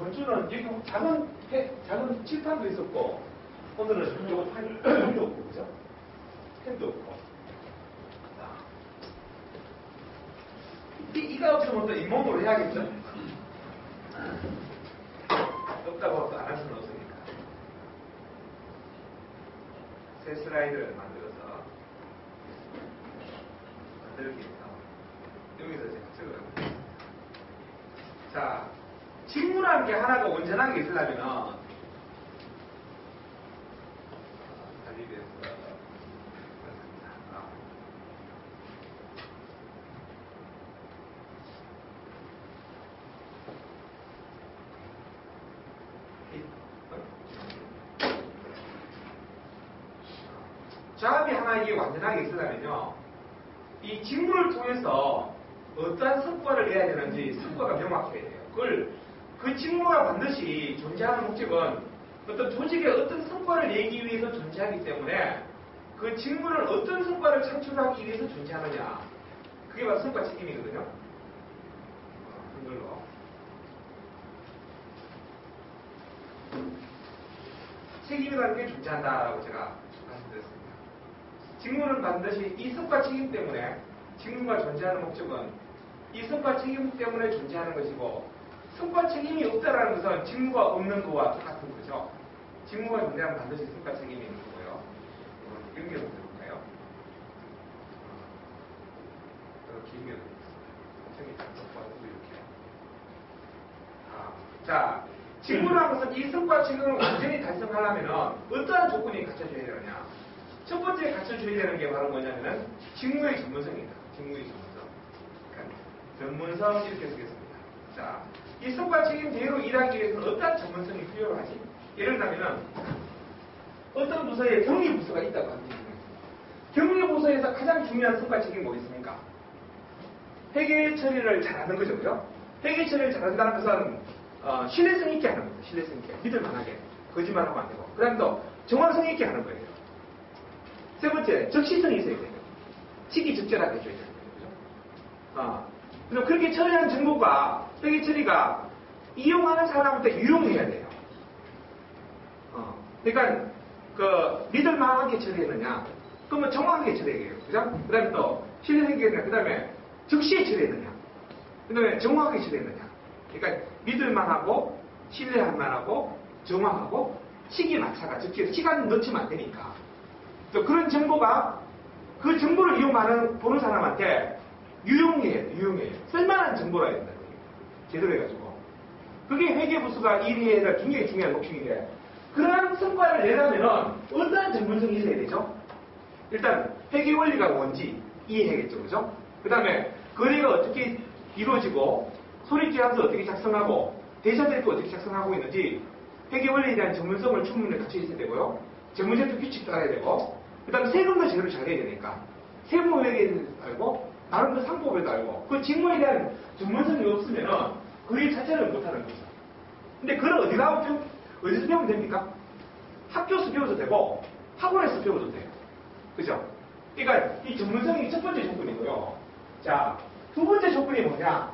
전주는 여기 작은 칠판도 있었고, 오늘은 요거 펜도 없고, 그죠? 펜도 없고. 이가 없으면 또 잇몸으로 해야겠죠? 없다고 또 안 할 수는 없으니까. 새 슬라이드를 만들어서 만들기 위해서 여기서 제가 찍어가겠습니다. 자, 직무라는 게 하나가 온전하게 있으려면 작업이 하나 이게 완전하게 있으려면요, 이 직무를 통해서 어떠한 성과를 내야 되는지 성과가 명확해야 돼요. 그 직무가 반드시 존재하는 목적은 어떤 조직에 어떤 성과를 내기 위해서 존재하기 때문에 그 직무를 어떤 성과를 창출하기 위해서 존재하느냐, 그게 바로 성과 책임이거든요. 한글로. 책임이라는 게 존재한다라고 제가 말씀드렸습니다. 직무는 반드시 이 성과 책임 때문에, 직무가 존재하는 목적은 이 성과 책임 때문에 존재하는 것이고, 성과 책임이 없다라는 것은 직무가 없는 것과 똑같은 거죠. 직무가 존재하면 반드시 성과 책임이 있는 거고요. 연결을 해볼까요? 이렇게 연결해보겠습니다. 이렇게. 자, 직무라는 것은 이 성과 책임을 완전히 달성하려면 어떠한 조건이 갖춰져야 되느냐? 첫 번째 갖춰줘야 되는 게 바로 뭐냐면은 직무의 전문성입니다. 직무의 전문성. 그러니까 전문성 이렇게 쓰겠습니다. 자, 이 성과 책임제로 일하기 위해서는 어떠한 전문성이 필요하지? 예를 들면은 어떤 부서에 경리부서가 있다고 합니다. 경리부서에서 가장 중요한 성과 책임이 뭐겠습니까? 회계 처리를 잘하는 거죠, 그죠? 회계 처리를 잘한다는 것은 신뢰성 있게 하는 겁니다. 신뢰성 있게, 믿을 만하게, 거짓말하면 안 되고, 그다음 또 정확성 있게 하는 거예요. 세 번째, 적시성이 있어야 돼요. 시기적절하게 해줘야 돼요. 그죠? 그리고 그렇게 처리한 정보가, 회계 처리가 이용하는 사람한테 유용해야 돼요. 그러니까, 믿을 만하게 처리했느냐, 그러면 정확하게 처리해야 돼요. 그죠? 그 다음에 또, 신뢰성 있게 했느냐, 그 다음에 적시에 처리했느냐, 그 다음에 정확하게 처리했느냐. 그러니까, 믿을 만하고, 신뢰할 만하고, 정확하고, 시기 맞춰가, 즉, 시간 놓치면 안 되니까. 또 그런 정보가 그 정보를 보는 사람한테 유용해요. 쓸만한 정보라 된다. 제대로 해가지고. 그게 회계부서가 일해야 될 굉장히 중요한 목적인데, 그러한 성과를 내려면은 어떠한 전문성이 있어야 되죠? 일단, 회계 원리가 뭔지 이해해야겠죠. 그죠? 그 다음에, 거래가 어떻게 이루어지고, 손익계산서 어떻게 작성하고, 대사대표 어떻게 작성하고 있는지, 회계 원리에 대한 전문성을 충분히 갖춰 있어야 되고요. 재무제표 규칙도 알아야 되고, 그 다음에 세금도 제대로 잘 해야 되니까, 세무회계도 알고, 나름대로 상법에도 알고, 그 직무에 대한 전문성이 없으면은, 그 일 자체를 못하는 거죠. 근데 그걸 어디서 배우면 됩니까? 학교에서 배워도 되고, 학원에서 배워도 돼요. 그죠? 그러니까, 이 전문성이 첫 번째 조건이고요. 자, 두 번째 조건이 뭐냐?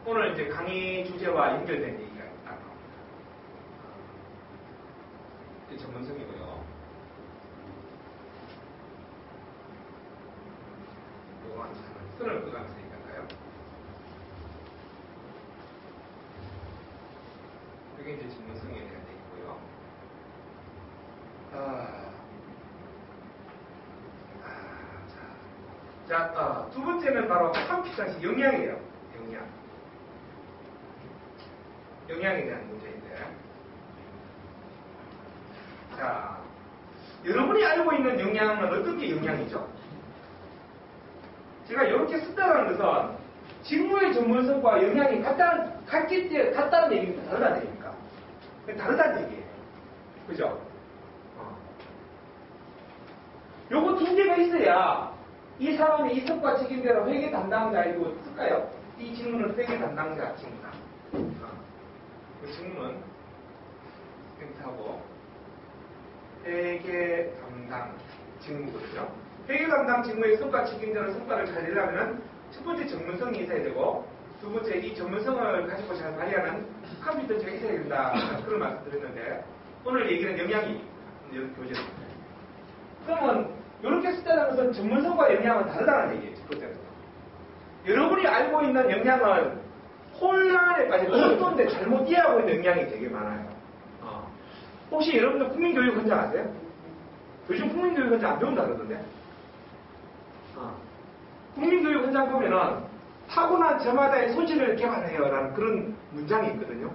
오늘 이제 강의 주제와 연결된 얘기가 있다. 전문성이고요. 요거 한 선을 그어가면서 얘기할까요? 이게 이제 전문성에 대한 얘기고요. 자, 두 번째는 바로 한피상식 영양이에요. 영양에 대한 문제인데. 자, 여러분이 알고 있는 영양은 어떤 게 영양이죠? 제가 이렇게 쓴다는 것은 직무의 전문성과 영양이 같다는 얘기입니까? 다르다는 얘기입니까? 다르다는 얘기예요. 그죠? 요거 두 개가 있어야 이 사람이 이 성과 책임자로 회계 담당자이고 쓸까요? 이 직무는 회계 담당자 직무다. 그 직무는 펜트하고 회계 담당 직무거든요. 회계 담당 직무의 성과 책임자로 성과를 잘 내려면 첫 번째 전문성이 있어야 되고, 두 두 번째, 이 전문성을 가지고 잘 발휘하는 컴퓨터가 있어야 된다. 그런 말씀 드렸는데, 오늘 얘기는 영향이 이렇게 교재입니다. 그러면, 이렇게 숫자라는 것은 전문성과 영향은 다르다는 얘기예요. 첫 번째로. 여러분이 알고 있는 영향은 혼란에 빠지고 혼돈데 잘못 이해하고 있는 영향이 되게 많아요. 혹시 여러분들 국민교육 현장 아세요? 요즘 국민교육 현장 안 배운다 그러던데? 국민교육 현장 보면은 타고난 저마다의 소질을 개발해요 라는 그런 문장이 있거든요.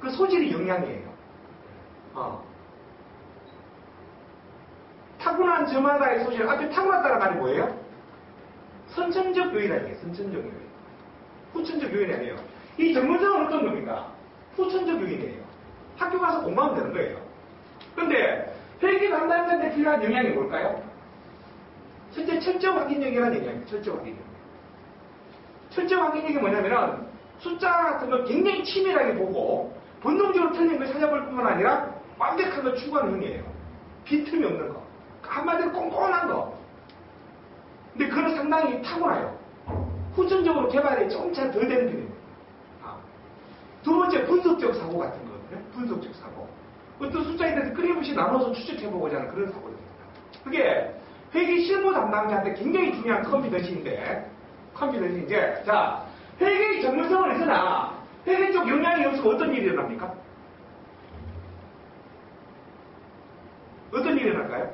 그 소질이 영향이에요. 타고난 저마다의 소질, 앞에 타고났다는 말이 뭐예요? 선천적 요인 아니에요. 선천적 요인. 후천적 요인이 아니에요. 이 전문성은 어떤 겁니까? 후천적 요인이에요. 학교 가서 공부하면 되는 거예요. 근데 회계를 한다는 데 필요한 영향이 뭘까요? 첫째, 철저한 확인력이라는 영향이에요. 철저한 확인력. 철저한 확인력이 뭐냐면은 숫자 같은 걸 굉장히 치밀하게 보고 본능적으로 틀린 걸 찾아볼 뿐만 아니라 완벽한 걸 추구하는 형이에요. 빈틈이 없는 거. 한마디로 꼼꼼한 거. 근데 그건 상당히 타고나요. 후천적으로 개발이 좀 잘 덜 되는 편이에요. 두 번째, 분석적 사고 같은 거거든요. 분석적 사고. 어떤 숫자에 대해서 끊임없이 나눠서 추측해보고자 하는 그런 사고입니다. 그게 회계 실무 담당자한테 굉장히 중요한 컴피턴시인데, 이제, 자, 회계의 전문성은 있으나, 회계 쪽 영향이 없으면 어떤 일이 일어납니까? 어떤 일이 일어날까요?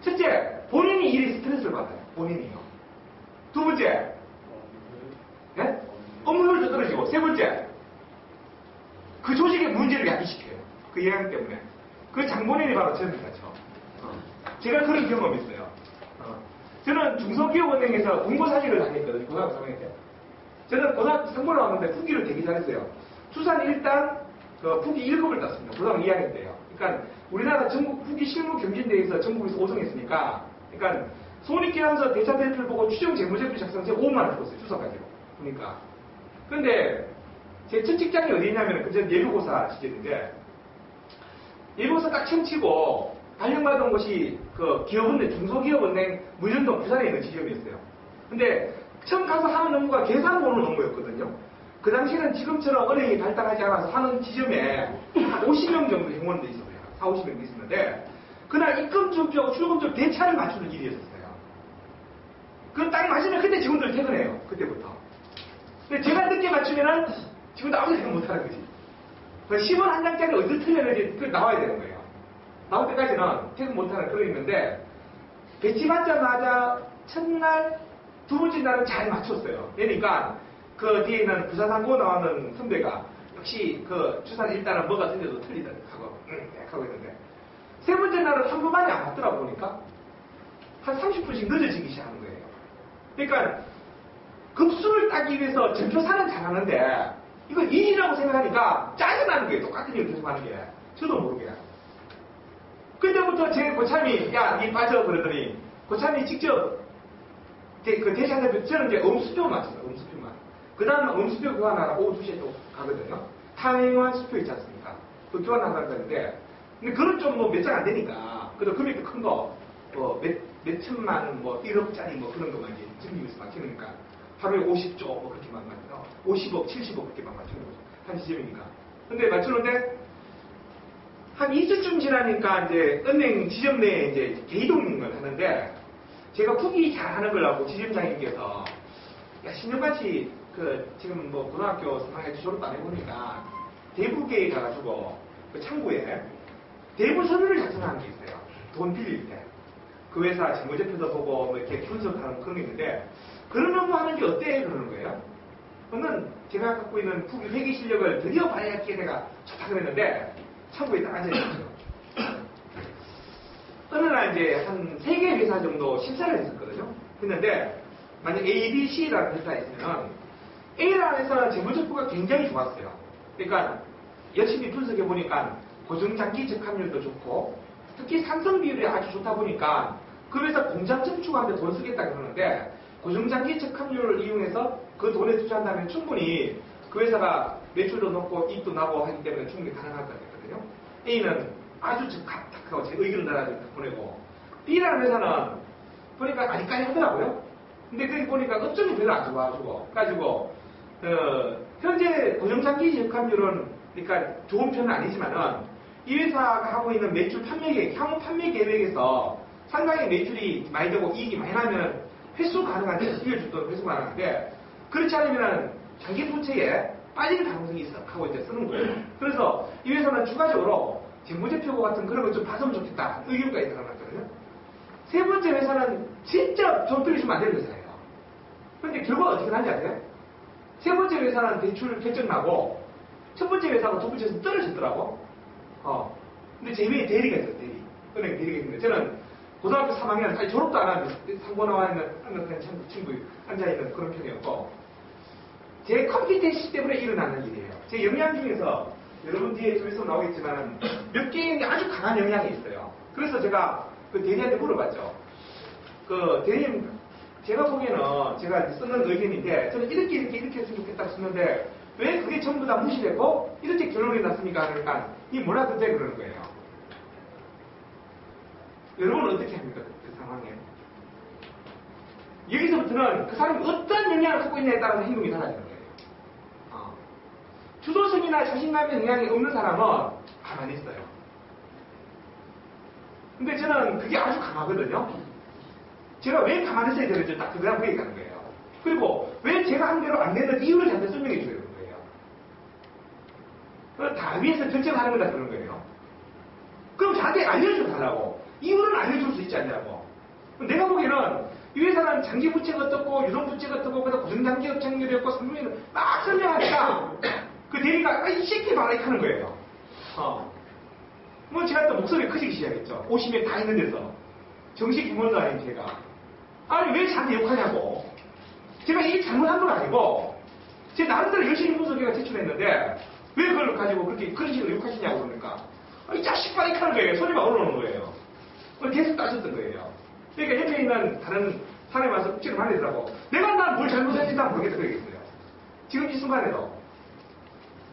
첫째, 본인이 일에 스트레스를 받아요. 본인이요. 두 번째, 네? 업무율도 떨어지고, 세 번째, 그 조직의 문제를 야기시켜요. 그 영향 때문에. 그 장본인이 바로 저입니다, 제가 그런 경험이 있어요. 저는 중소기업은행에서 공고사직을 다녔거든요. 고등학교 3학년 때. 저는 고등학교 선고를 왔는데 후기를 되게 잘했어요. 추산 일단 후기 1급을 땄습니다. 고등학교 2학년 때요. 그러니까 우리나라 전국 후기 실무 경진대회에서 전국에서 5등했으니까, 그러니까 손익계산서 대차 대표를 보고 추정 재무제표 작성제 5만 원 줬어요. 추석까지로. 그러니까. 근데 제 첫 직장이 어디냐면 그전 예비고사 시절인데, 예비고사 딱 처음 치고 발령받은 곳이 그 기업은행, 중소기업은행 무전동 부산에 있는 지점이었어요. 근데 처음 가서 하는 업무가 계산 보는 업무였거든요. 그 당시에는 지금처럼 은행이 발달하지 않아서 하는 지점에 한 50명 정도 회원들이 있었어요. 4, 50명 있었는데, 그날 입금 쪽하고 출금 쪽 대차를 맞추는 일이었어요. 그거 딱 맞으면 그때 직원들 퇴근해요. 그때부터. 근데 제가 늦게 맞추면은 직원들 아무도 퇴근 못하는 거지. 10원 한 장짜리 어디서 틀렸는지 그 나와야 되는 거예요. 나올 때까지는 퇴근 못하는 그런 있는데, 배치 받자마자 첫날, 두 번째 날은 잘 맞췄어요. 그러니까 그 뒤에 있는 부사상고 나오는 선배가 역시 그 추산 일단은 뭐가 틀려도 틀리다 하고 있는데, 세 번째 날은 한 번만에 안 맞더라 보니까 한 30분씩 늦어지기 시작하는 거예요. 그러니까 급수를 따기 위해서 전표사는 잘하는데 이걸 일이라고 생각하니까 짜증나는 거예요. 똑같은 일을 계속 하는 게. 저도 모르게. 그때부터 제 고참이 야, 니 빠져 그러더니 고참이 직접 그 대시한테 저는 이제 음수표 맞췄어요. 음수표만. 그 다음에 음수표 교환하러 오후 2시에 또 가거든요. 타행한 수표 있지 않습니까? 그 교환하러 가는데, 근데 그건 좀 뭐 몇 장 안 되니까, 그래도 금액도 큰 거, 뭐 몇 천만, 뭐 1억짜리 뭐 그런 거만 이제 증빙해서 맞추니까 하루에 50조 뭐 그렇게만 맞춰요. 50억, 70억 그렇게만 맞추는 거죠. 한 지점이니까. 근데 맞추는데 한 2주쯤 지나니까 이제 은행 지점 내에 이제 개이동을 하는데, 제가 후기 잘하는 걸 알고 지점장님께서 야, 10년같이 그 지금 뭐 고등학교 3학년 졸업도 안 해보니까 대부계에 가가지고 그 창구에 대부 서류를 작성하는 게 있어요. 돈 빌릴 때. 그 회사 재무제표도 보고 뭐 이렇게 분석하는 그런 게 있는데, 그런 업무 하는 게 어때? 그러는 거예요. 그러면 제가 갖고 있는 후기 회계 실력을 드디어 발휘할 내가 좋다 그랬는데, 창구에 딱 앉아있었죠. 어느 날 이제 한 3개 회사 정도 심사를 했었거든요. 했는데, 만약 A, B, C라는 회사에 있으면 A라는 회사는 재무제표가 굉장히 좋았어요. 그러니까 열심히 분석해보니까 고정장기 적합률도 좋고, 특히 산성 비율이 아주 좋다 보니까 그 회사 공장 증축하는데 돈 쓰겠다 그러는데, 고정장기 적합률을 이용해서 그 돈에 투자한다면 충분히 그 회사가 매출도 높고 이익도 나고 하기 때문에 충분히 가능할 것 같거든요. A는 아주 적합하고 제 의견을 달아서 보내고, B라는 회사는 보니까 아직까지 하더라고요. 근데 거기 보니까 업종이 별로 안 좋아가지고, 현재 고정장기 적합률은, 그러니까 좋은 편은 아니지만은, 이 회사가 하고 있는 매출 판매 계획, 향후 판매 계획에서 상당히 매출이 많이 되고 이익이 많이 나면 회수 가능한데, 수익을 줄도 회수 가능한데, 그렇지 않으면 장기 부채에 빠질 가능성이 있어 하고 이제 쓰는 거예요. 그래서 이 회사는 추가적으로 재무제표고 같은 그런 걸 좀 봤으면 좋겠다 의견가 있다고 났거든요. 세 번째 회사는 진짜 돈 들이시면 안 되는 회사예요. 그런데 결과가 어떻게 나는지 아세요? 세 번째 회사는 대출 결정 나고 첫 번째 회사가 두 번째에서 떨어졌더라고. 근데 제 위에 대리가 있어요. 은행 대리가 있는데 저는 고등학교 3학년 아니 졸업도 안 하는데 상고 나와 있는 친구 앉아있는 그런 편이었고 제 컴피텐시 때문에 일어나는 일이에요. 제 역량 중에서 여러분 뒤에 좀 있으면 나오겠지만 몇 개의 아주 강한 역량이 있어요. 그래서 제가 그 대리한테 물어봤죠. 그 대리님 제가 보기에는 제가 쓰는 의견인데 저는 이렇게 했으면 좋겠다고 쓰는데 왜 그게 전부 다 무시되고 이렇게 결론이 났습니까? 그러니까 이 뭐라 그때 그러는 거예요. 여러분은 어떻게 합니까? 그 상황에. 여기서부터는 그 사람이 어떤 영향을 갖고 있냐에 따라서 행동이 달라지는 거예요. 주도성이나 자신감의 영향이 없는 사람은 가만히 있어요. 근데 저는 그게 아주 강하거든요. 제가 왜 가만히 있어야 되는지 딱 그거랑 그 얘기하는 거예요. 그리고 왜 제가 한 대로 안 되는 이유를 저한테 설명해 줘야 되는 거예요. 다 위에서 결정하는 거다 그런 거예요. 그럼 저한테 알려줘 달라고. 이유는 알려줄 수 있지 않냐고. 내가 보기에는 이 회사는 장기 부채가 어떻고 유동 부채가 어떻고 그다음 고정장기 업장률이었고 상품에는 막 설명하니까 그 대리가 이 새끼 봐라 이렇게 하는 거예요. 뭐 제가 또 목소리 커지기 시작했죠. 50명 다 있는 데서 정식 임원도 아닌 제가 아니 왜 저한테 욕하냐고. 제가 이게 잘못한 건 아니고 제 나름대로 열심히 분석해가 제출했는데 왜 그걸 가지고 그런 식으로 욕하시냐고 그러니까 이 자식 봐라 이렇게 하는 거예요. 소리가 올라오는 거예요. 계속 따졌던 거예요. 그러니까 옆에 있는 다른 사람이 와서 지금 하더라고. 내가 난 뭘 잘못했는지 난 모르겠다 그러겠어요. 지금 이 순간에도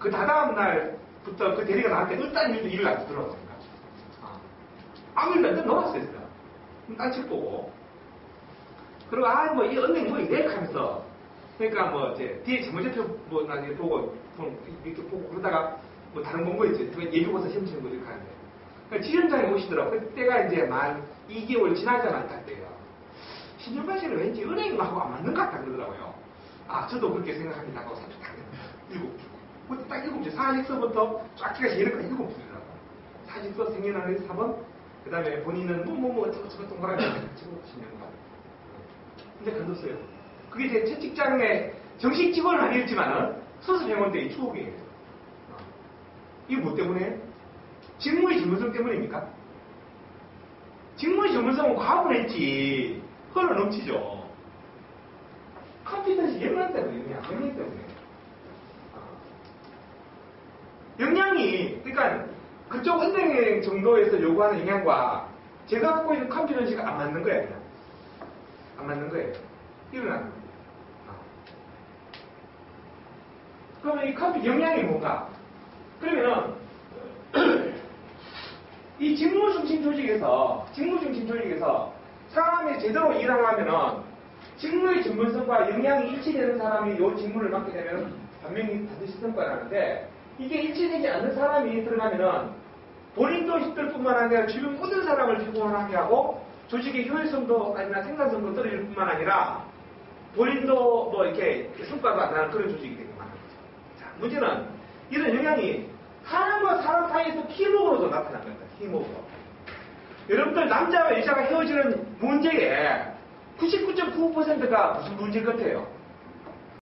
그 다다음 날부터 그 대리가 나한테 일단 일을 안 들어보니까 아무 일도 안 돼. 놀았어요. 딴책 보고 그리고 뭐 이 언니 뭐 이래 하면서 그러니까 뭐 이제 뒤에 재무제표 뭐 나중에 보고 이렇게 보고 그러다가 뭐 다른 공부 있지 예비고사 시험 치는 거 이렇게 하는데 그러니까 지점장이 오시더라고. 그때가 이제 만 2개월 지나자마자 딱 돼요. 신용관 씨는 왠지 은행하고 안 맞는 것 같다 그러더라고요. 저도 그렇게 생각합니다 하고 3주 딱 읽어주고 그때 딱 7주 사직서부터 쫙 기가 이렇게 읽어주더라고. 사직서 생년월일 4번 그 다음에 본인은 어쩌고 동그라미 치고 신용관 근데 그랬어요. 그게 제 첫 직장에 정식 직원은 아니었지만은 수습병원 때의 추억이에요. 이게 뭐 때문에? 직무의 전문성 때문입니까? 직무의 전문성은 과학을 했지 흘러 넘치죠. 컴퓨터시 역량 때문에 역량 때문에 역량이 그러니까 그쪽 은행 정도에서 요구하는 역량과 제가 갖고 있는 컴퓨터시가 안 맞는 거예요. 그냥 안 맞는 거예요. 일어나는 거예요. 그러면 이 컴퓨터 역량이 뭔가? 그러면은 이 직무 중심 조직에서 사람이 제대로 일하려면은 직무의 전문성과 역량이 일치되는 사람이 이 직무를 맡게 되면 반면이 반드시 성과라는데 이게 일치되지 않는 사람이 들어가면은 본인도 힘들 뿐만 아니라 주변 모든 사람을 피곤하게 하고 조직의 효율성도 아니라 생산성도 떨어질 뿐만 아니라 본인도 뭐 이렇게 성과가 안 나는 그런 조직이 되게 많아요. 자, 문제는 이런 영향이 사람과 사람 사이에서 팀워크로도 나타난 겁니다. 팀워크로. 여러분들 남자와 여자가 헤어지는 문제의 99.9%가 무슨 문제 같아요?